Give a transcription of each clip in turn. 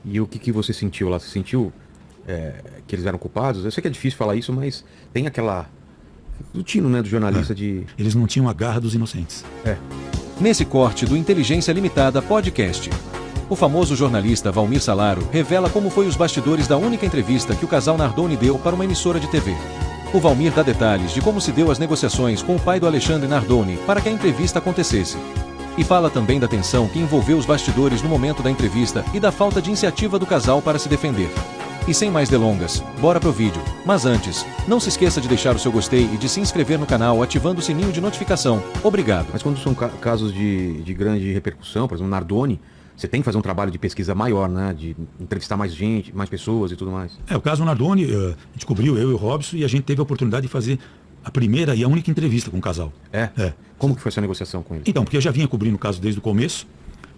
E o que você sentiu lá? Você sentiu que eles eram culpados? Eu sei que é difícil falar isso, mas tem aquela... do tino, né, do jornalista de... Eles não tinham a garra dos inocentes. Nesse corte do Inteligência Limitada Podcast, o famoso jornalista Valmir Salaro revela como foi os bastidores da única entrevista que o casal Nardoni deu para uma emissora de TV. O Valmir dá detalhes de como se deu as negociações com o pai do Alexandre Nardoni para que a entrevista acontecesse. E fala também da tensão que envolveu os bastidores no momento da entrevista e da falta de iniciativa do casal para se defender. E sem mais delongas, bora pro vídeo. Mas antes, não se esqueça de deixar o seu gostei e de se inscrever no canal ativando o sininho de notificação. Obrigado. Mas quando são casos de grande repercussão, por exemplo, Nardoni, você tem que fazer um trabalho de pesquisa maior, né? De entrevistar mais gente, mais pessoas e tudo mais. O caso Nardoni, a gente cobriu, eu e o Robson, e a gente teve a oportunidade de fazer a primeira e a única entrevista com o casal. Como que foi essa negociação com ele? Então, porque eu já vinha cobrindo o caso desde o começo.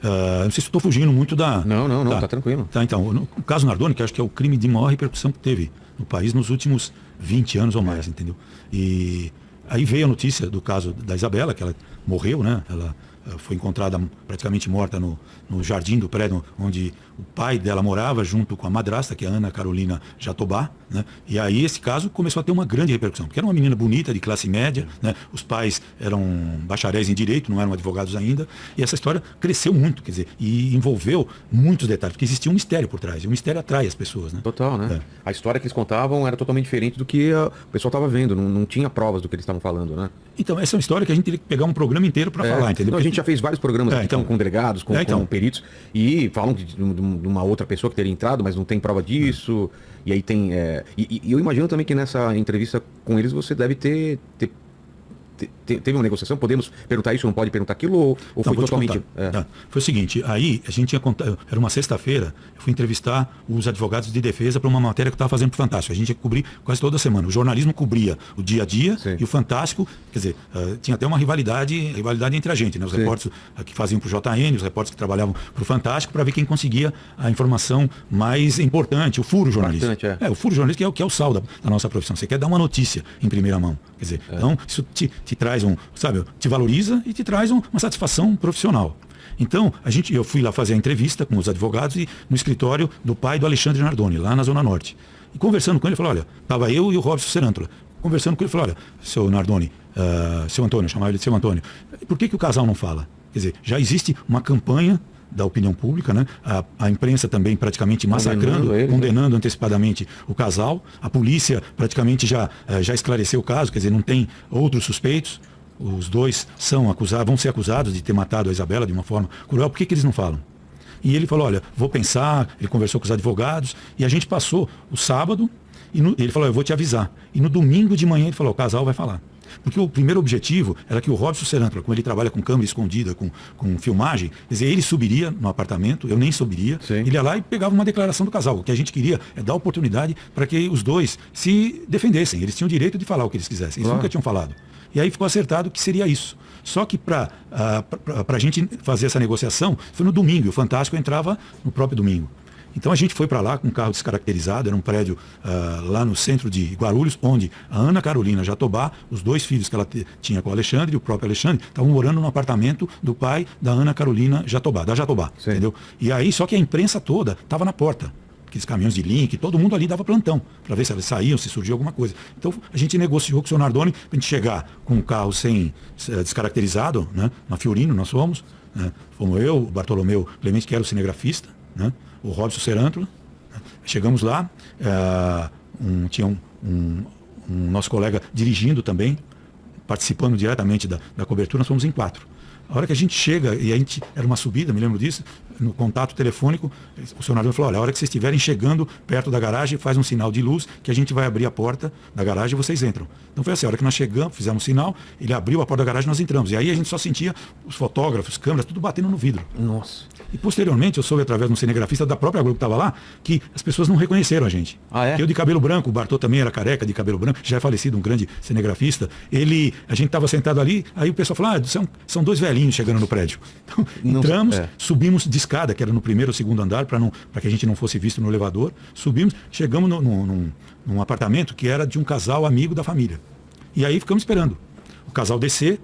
Não sei se estou fugindo muito da... Não, tá tranquilo. Tá, então, o caso Nardoni, que acho que é o crime de maior repercussão que teve no país nos últimos 20 anos ou mais, entendeu? E aí veio a notícia do caso da Isabela, que ela morreu, né? Ela foi encontrada praticamente morta no jardim do prédio onde o pai dela morava, junto com a madrasta, que é a Ana Carolina Jatobá, né? E aí esse caso começou a ter uma grande repercussão, porque era uma menina bonita, de classe média, né? Os pais eram bacharéis em direito, não eram advogados ainda, e essa história cresceu muito, quer dizer, e envolveu muitos detalhes, porque existia um mistério por trás, e o mistério atrai as pessoas, né? Total, né? A história que eles contavam era totalmente diferente do que o pessoal estava vendo, não tinha provas do que eles estavam falando, né? Então, essa é uma história que a gente teria que pegar um programa inteiro para falar, entendeu? Não, a gente já fez vários programas aqui com delegados, com peritos, e falam de uma outra pessoa que teria entrado, mas não tem prova disso. E aí tem... E eu imagino também que nessa entrevista com eles você deve teve uma negociação, podemos perguntar isso, não pode perguntar aquilo, ou foi totalmente... Foi o seguinte, aí a gente tinha contado, era uma sexta-feira, eu fui entrevistar os advogados de defesa para uma matéria que eu estava fazendo para o Fantástico. A gente ia cobrir quase toda semana. O jornalismo cobria o dia a dia. Sim. E o Fantástico, quer dizer, tinha até uma rivalidade entre a gente, né? Os repórteres que faziam para o JN, os repórteres que trabalhavam para o Fantástico, para ver quem conseguia a informação mais importante, o furo jornalístico. O furo jornalístico que é o sal da nossa profissão. Você quer dar uma notícia em primeira mão. Quer dizer, então isso te traz te valoriza e te traz uma satisfação profissional. Então, eu fui lá fazer a entrevista com os advogados e no escritório do pai do Alexandre Nardoni, lá na Zona Norte. E conversando com ele, ele falou, olha, estava eu e o Robson Serântola. Conversando com ele, ele falou, olha, seu Nardoni, seu Antônio, eu chamava ele de seu Antônio, por que o casal não fala? Quer dizer, já existe uma campanha da opinião pública, né? A imprensa também praticamente massacrando, condenando antecipadamente o casal. A polícia praticamente já esclareceu o caso, quer dizer, não tem outros suspeitos. Os dois vão ser acusados de ter matado a Isabela de uma forma cruel. Por que eles não falam? E ele falou, olha, vou pensar, ele conversou com os advogados, e a gente passou o sábado, e ele falou, eu vou te avisar. E no domingo de manhã ele falou, o casal vai falar. Porque o primeiro objetivo era que o Robson Serântola, como ele trabalha com câmera escondida, com filmagem, quer dizer, ele subiria no apartamento, eu nem subiria, ele ia lá e pegava uma declaração do casal. O que a gente queria é dar oportunidade para que os dois se defendessem. Eles tinham o direito de falar o que eles quisessem. Eles nunca tinham falado. E aí ficou acertado que seria isso. Só que para a gente fazer essa negociação, foi no domingo, e o Fantástico entrava no próprio domingo. Então a gente foi para lá com um carro descaracterizado, era um prédio lá no centro de Guarulhos, onde a Ana Carolina Jatobá, os dois filhos que ela tinha com o Alexandre e o próprio Alexandre, estavam morando no apartamento do pai da Ana Carolina Jatobá, entendeu? E aí, só que a imprensa toda estava na porta. Aqueles caminhões de link, todo mundo ali dava plantão, para ver se eles saíam, se surgia alguma coisa. Então a gente negociou com o senhor Nardoni para a gente chegar com um carro descaracterizado, né? Na Fiorino nós fomos, né? Fomos eu, o Bartolomeu Clemente, que era o cinegrafista, né? O Robson Serântola. Chegamos lá, tinha um nosso colega dirigindo também, participando diretamente da cobertura, nós fomos em 4. A hora que a gente chega, e era uma subida, me lembro disso, no contato telefônico, o senhor Nardoni falou, olha, a hora que vocês estiverem chegando perto da garagem, faz um sinal de luz, que a gente vai abrir a porta da garagem e vocês entram. Então foi assim, a hora que nós chegamos, fizemos um sinal, ele abriu a porta da garagem e nós entramos. E aí a gente só sentia os fotógrafos, câmeras, tudo batendo no vidro. Nossa. E posteriormente, eu soube através de um cinegrafista da própria Globo que estava lá, que as pessoas não reconheceram a gente. Eu de cabelo branco, o Bartô também era careca de cabelo branco, já é falecido, um grande cinegrafista. A gente estava sentado ali, aí o pessoal falou, são dois velhinhos chegando no prédio. Então, entramos, subimos de escada, que era no primeiro ou segundo andar, para que a gente não fosse visto no elevador. Subimos, chegamos num apartamento que era de um casal amigo da família. E aí ficamos esperando o casal descer,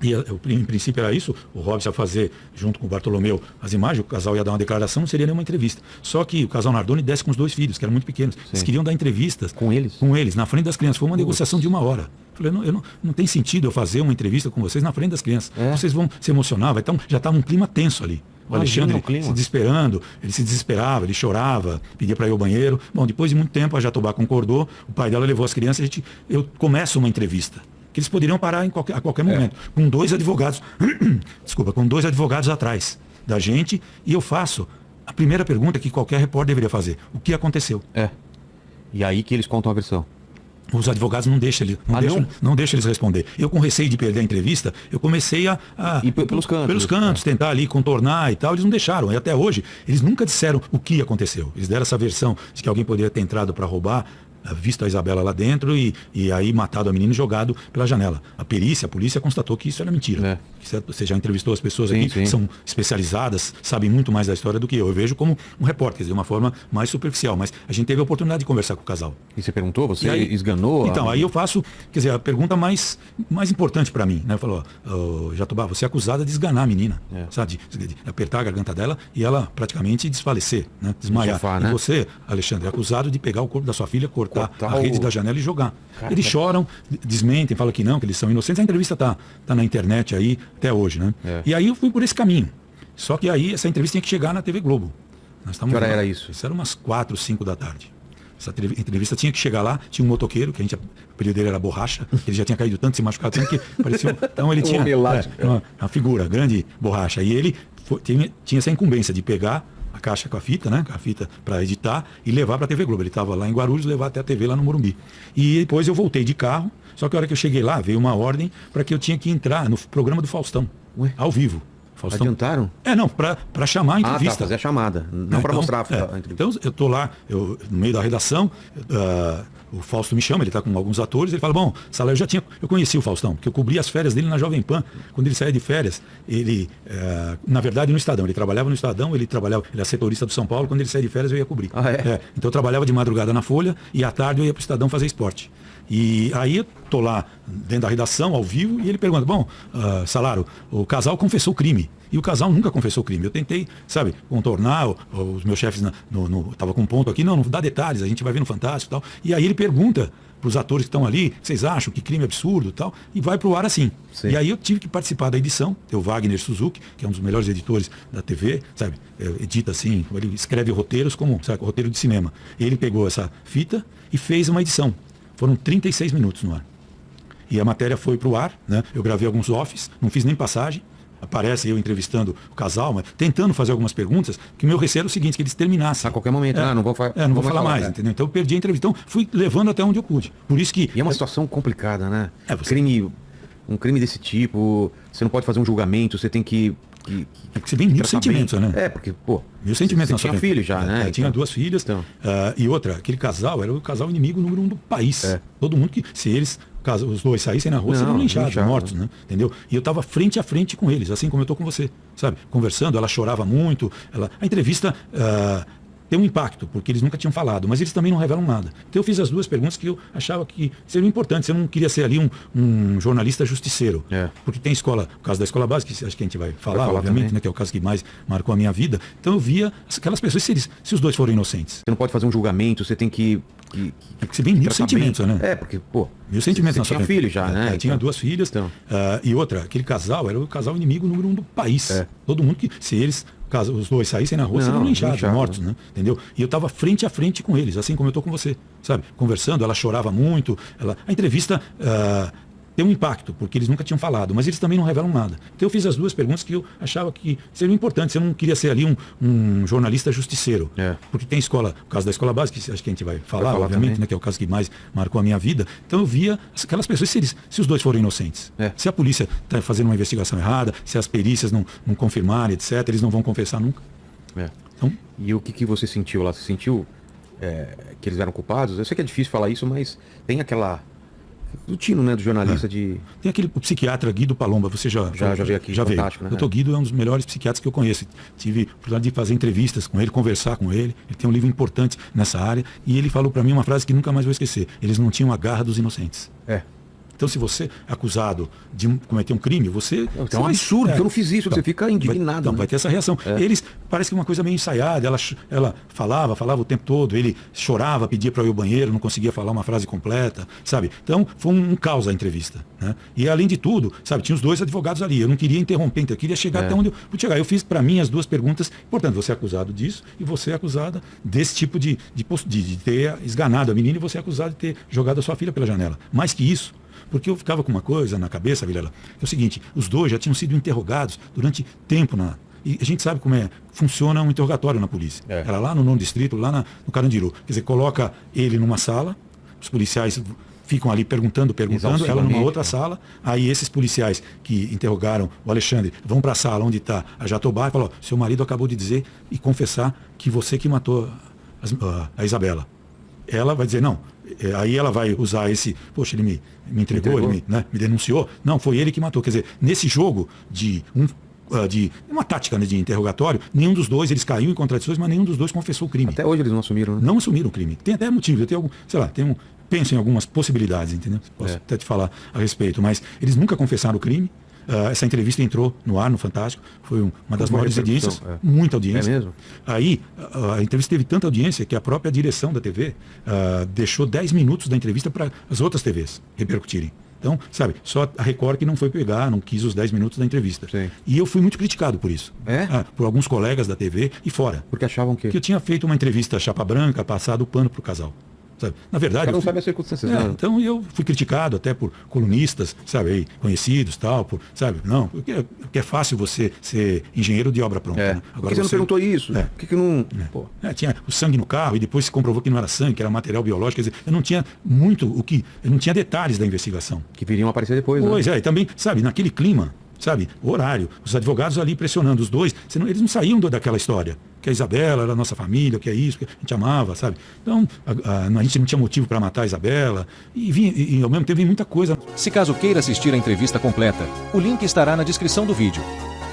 E em princípio era isso, o Robson ia fazer, junto com o Bartolomeu, as imagens, o casal ia dar uma declaração, não seria nenhuma entrevista. Só que o casal Nardoni desce com os 2 filhos, que eram muito pequenos. Sim. Eles queriam dar entrevistas. Com eles? Com eles, na frente das crianças. Foi uma negociação de 1 hora. Falei, não tem sentido eu fazer uma entrevista com vocês na frente das crianças. Vocês vão se emocionar, já estava um clima tenso ali. O Alexandre se desesperando, ele se desesperava, ele chorava, pedia para ir ao banheiro. Bom, depois de muito tempo a Jatobá concordou, o pai dela levou as crianças, eu começo uma entrevista. Que eles poderiam parar a qualquer momento. Com 2 advogados, com 2 advogados atrás da gente, e eu faço a primeira pergunta que qualquer repórter deveria fazer. O que aconteceu? E aí que eles contam a versão. Os advogados não deixam eles responder. Eu, com receio de perder a entrevista, eu comecei a ir pelos cantos, tentar ali contornar e tal. Eles não deixaram. E até hoje, eles nunca disseram o que aconteceu. Eles deram essa versão de que alguém poderia ter entrado para roubar, visto a Isabela lá dentro e aí matado a menina e jogado pela janela. A polícia constatou que isso era mentira. Você já entrevistou as pessoas aqui, que são especializadas, sabem muito mais da história do que eu. Eu vejo como um repórter, de uma forma mais superficial, mas a gente teve a oportunidade de conversar com o casal. E você perguntou? Você esganou? Então, aí eu faço, a pergunta mais importante para mim, né? Eu falo, Jatobá, você é acusada de esganar a menina, sabe? De apertar a garganta dela e ela praticamente desfalecer, né? Desmaiar. Sofá, né? E você, Alexandre, é acusado de pegar o corpo da sua filha, cortar a rede da janela e jogar. Eles choram, desmentem, falam que não, que eles são inocentes. A entrevista tá na internet aí até hoje, né? E aí eu fui por esse caminho. Só que aí essa entrevista tinha que chegar na TV Globo. Que hora era isso? Isso era umas 4, 5 da tarde. Essa entrevista tinha que chegar lá, tinha um motoqueiro, que o apelido dele era Borracha, ele já tinha caído tanto, se machucado tanto, que parecia... Então ele tinha uma figura, grande Borracha. E ele tinha essa incumbência de pegar a caixa com a fita, né? A fita para editar e levar para a TV Globo. Ele estava lá em Guarulhos, levar até a TV lá no Morumbi. E depois eu voltei de carro, só que a hora que eu cheguei lá, veio uma ordem para que eu tinha que entrar no programa do Faustão, ao vivo. Faustão. Adiantaram? Não, para chamar a entrevista. Fazer a chamada, não para mostrar a entrevista. Então eu estou lá, no meio da redação, o Fausto me chama, ele está com alguns atores, ele fala, bom, Sala, eu conheci o Faustão, porque eu cobri as férias dele na Jovem Pan. Quando ele saía de férias, ele, na verdade, no Estadão, ele trabalhava no Estadão, ele era setorista do São Paulo, quando ele saía de férias eu ia cobrir. Então eu trabalhava de madrugada na Folha e à tarde eu ia para o Estadão fazer esporte. E aí eu tô lá dentro da redação, ao vivo, e ele pergunta, bom, Salaro, o casal confessou o crime. E o casal nunca confessou o crime. Eu tentei, sabe, contornar, os meus chefes tava com um ponto aqui, não dá detalhes, a gente vai ver no Fantástico e tal. E aí ele pergunta para os atores que estão ali, vocês acham que crime é absurdo e tal, e vai pro ar assim. Sim. E aí eu tive que participar da edição, tem o Wagner Suzuki, que é um dos melhores editores da TV, sabe, edita assim, ele escreve roteiros como, sabe, roteiro de cinema. Ele pegou essa fita e fez uma edição. Foram 36 minutos no ar. E a matéria foi para o ar, né? Eu gravei alguns offs, não fiz nem passagem. Aparece eu entrevistando o casal, mas tentando fazer algumas perguntas, que o meu receio era o seguinte, que eles terminassem. A qualquer momento, não vou falar mais, entendeu? Então eu perdi a entrevista. Então fui levando até onde eu pude. Por isso que... E é uma situação complicada, né? Um crime desse tipo, você não pode fazer um julgamento, você tem que você vem mil sentimentos, bem. Né? Porque, mil sentimentos. Você tinha filho já, né? Tinha 2 filhas. Então. E outra, aquele casal era o casal inimigo número 1 do país. Todo mundo se eles, os 2 saíssem na rua, seriam linchados, mortos, né? Entendeu? E eu estava frente a frente com eles, assim como eu estou com você, sabe? Conversando, ela chorava muito. A entrevista... tem um impacto, porque eles nunca tinham falado, mas eles também não revelam nada. Então eu fiz as 2 perguntas que eu achava que seriam importantes. Eu não queria ser ali um jornalista justiceiro. Porque tem escola, o caso da escola básica, que acho que a gente vai falar obviamente, né, que é o caso que mais marcou a minha vida. Então eu via aquelas pessoas, se os 2 forem inocentes. Você não pode fazer um julgamento, você tem que você vem mil sentimentos, né? Porque, mil sentimentos. Você tinha filho já, né? Tinha 2 filhas. Então. E outra, aquele casal era o casal inimigo número 1 do país. Todo mundo se eles... Caso os 2 saíssem na rua, seriam linchados, mortos, né? Entendeu? E eu estava frente a frente com eles, assim como eu estou com você, sabe? Conversando, ela chorava muito. A entrevista tem um impacto, porque eles nunca tinham falado, mas eles também não revelam nada. Então eu fiz as 2 perguntas que eu achava que seriam importantes. Eu não queria ser ali um jornalista justiceiro. Porque tem escola, o caso da escola básica, que acho que a gente vai falar obviamente, né, que é o caso que mais marcou a minha vida. Então eu via aquelas pessoas, se os 2 forem inocentes. Se a polícia está fazendo uma investigação errada, se as perícias não confirmarem, etc., eles não vão confessar nunca. Então, e o que você sentiu lá? Você sentiu que eles eram culpados? Eu sei que é difícil falar isso, mas tem aquela... do tino, né, do jornalista de... Tem o psiquiatra Guido Palomba, você já veio aqui, já veio. Né? O Dr. Guido é um dos melhores psiquiatras que eu conheço. Tive a oportunidade de fazer entrevistas com ele, conversar com ele. Ele tem um livro importante nessa área. E ele falou para mim uma frase que nunca mais vou esquecer. Eles não tinham a garra dos inocentes. Então, se você é acusado de cometer um crime, você... É um absurdo, porque eu não fiz isso, você fica indignado. Então, vai ter essa reação. Eles, parece que uma coisa meio ensaiada, ela falava o tempo todo, ele chorava, pedia para ir ao banheiro, não conseguia falar uma frase completa, sabe? Então, foi um caos a entrevista, né? E, além de tudo, sabe, tinha os dois advogados ali, eu não queria interromper, então eu queria chegar até onde eu pude chegar. Eu fiz, para mim, as duas perguntas, portanto, você é acusado disso e você é acusada desse tipo de ter esganado a menina e você é acusado de ter jogado a sua filha pela janela. Mais que isso, porque eu ficava com uma coisa na cabeça, Vilela, que é o seguinte, os dois já tinham sido interrogados durante tempo e a gente sabe como funciona um interrogatório na polícia. Era lá no 9º distrito, lá no Carandiru. Quer dizer, coloca ele numa sala, os policiais ficam ali perguntando, ela numa outra sala, aí esses policiais que interrogaram o Alexandre vão para a sala onde está a Jatobá e falam, seu marido acabou de dizer e confessar que você que matou a Isabela. Ela vai dizer, não, aí ela vai usar poxa, ele me entregou, ele me denunciou. Não, foi ele que matou. Quer dizer, nesse jogo de uma tática, né, de interrogatório, nenhum dos dois, eles caíram em contradições, mas nenhum dos dois confessou o crime. Até hoje eles não assumiram, né? Não assumiram o crime. Tem até motivo, eu tenho algum, sei lá, penso em algumas possibilidades, entendeu? Posso até te falar a respeito, mas eles nunca confessaram o crime. Essa entrevista entrou no ar, no Fantástico, foi uma das maiores audiências, muita audiência. É mesmo? Aí, a entrevista teve tanta audiência que a própria direção da TV deixou 10 minutos da entrevista para as outras TVs repercutirem. Então, sabe, só a Record que não foi pegar, não quis os 10 minutos da entrevista. Sim. E eu fui muito criticado por isso. Por alguns colegas da TV e fora. Porque achavam que... Que eu tinha feito uma entrevista chapa branca, passado o pano pro casal. Sabe? Na verdade, não sabe as circunstâncias. Então eu fui criticado até por colunistas, sabe, aí, conhecidos, tal, sabe, não, porque é fácil você ser engenheiro de obra pronta. Né? Agora você não perguntou isso? Por que não... Tinha o sangue no carro e depois se comprovou que não era sangue, que era material biológico, quer dizer, eu não tinha eu não tinha detalhes da investigação. Que viriam aparecer depois, né? Pois e também, sabe, naquele clima, sabe, o horário, os advogados ali pressionando os dois, eles não saíam daquela história. Que a Isabela era a nossa família, que é isso, que a gente amava, sabe? Então, a gente não tinha motivo para matar a Isabela. E ao mesmo tempo vem muita coisa. Se caso queira assistir a entrevista completa, o link estará na descrição do vídeo.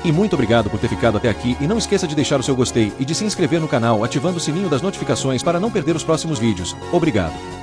E muito obrigado por ter ficado até aqui e não esqueça de deixar o seu gostei e de se inscrever no canal ativando o sininho das notificações para não perder os próximos vídeos. Obrigado.